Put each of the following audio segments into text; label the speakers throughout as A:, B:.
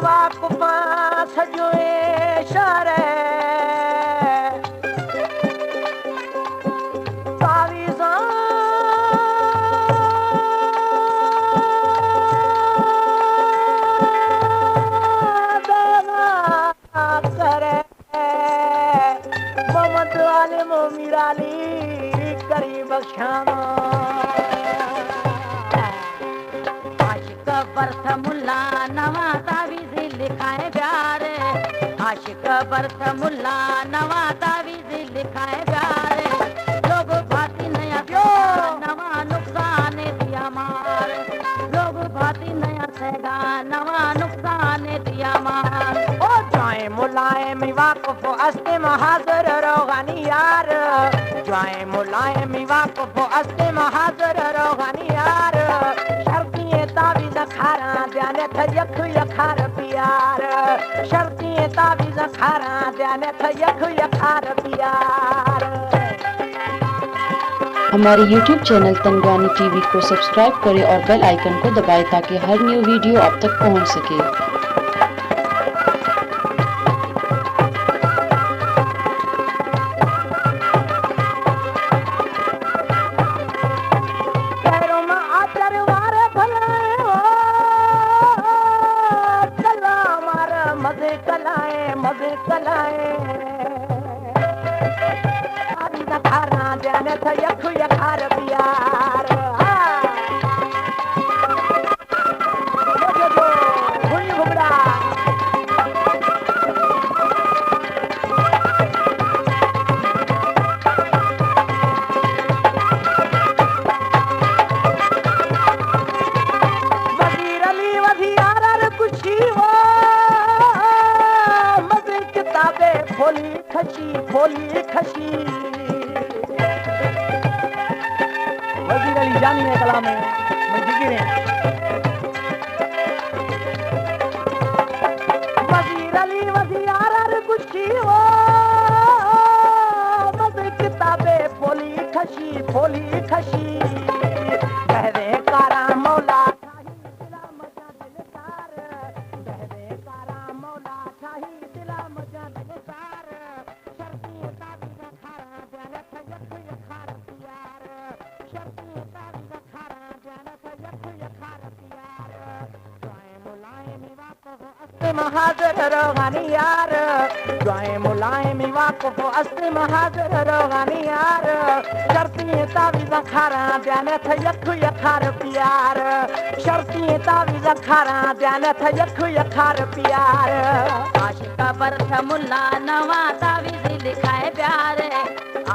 A: वाकुफा सजो इशारे तावीज़ां करे मोहम्मद वाले मोमीराली करी बख्शामा
B: आशिक बर्थ मुल्ला नवा तावीज़ लिखाए प्यारे आशिक बर्थ मुल्ला नवा तावीज़ लिखाए प्यारे लोग भाती नया नवा नुकसान दिया मार लोग भाती नया सगा नवा नुकसान दिया मार
A: ओ जाए मुलायम वाकुफ अस्ते महाजर रोगानी यार जाए मुलायम वाकुफ अस्ते महाजर रोगानी यार शर्तिये तावीज़ खारा ध्याने थ यख यखार प्यार शर्तिये तावीज़ खारा ध्याने थ यख यखार प्यार।
C: हमारे YouTube चैनल तंगवानी टीवी को सब्सक्राइब करें और बेल आइकन को दबाएं ताकि हर न्यू वीडियो आप तक पहुंच सके।
A: मज़े कलाए खारा ध्यान थ यख यखार प्यार वज़ीर अली वज़ीर कुछी हो खोली खशी वज़ीर अली जानी है कलाम में जिक्र है वज़ीर अली वज़ीर कुछी हो मज़े किताबे खोली खशी कहरे कारा मौला महाजर रोगानी यार जाए मुलायम वाकुफ अस्ते महाजर रोगानी यार शर्तिये तावीज़ खारा ध्यान थ यख यखार प्यार शर्तिये तावीज़ खारा ध्यान थ यख यखार प्यार
B: आशिक बर्थ मुल्ला नवा तावीज़ लिखाए प्यारे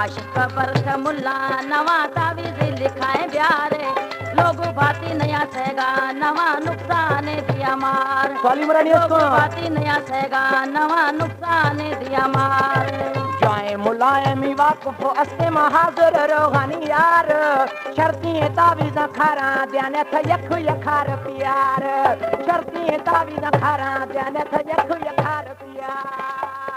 B: आशिक बर्थ मुल्ला नवा तावीज़ लिखाए प्यारे लोग भाती नया सगा नवा नुकसान दिया मार लोग भाती नया सगा नवा नुकसान दिया मार
A: जाए मुलायम वाकुफ अस्ते महाजर रोगानी यार शर्तिये तावीज़ खारा ध्यान थ यख यखार प्यार शर्तिये तावीज़ खारा ध्यान थ यख यखार प्यार।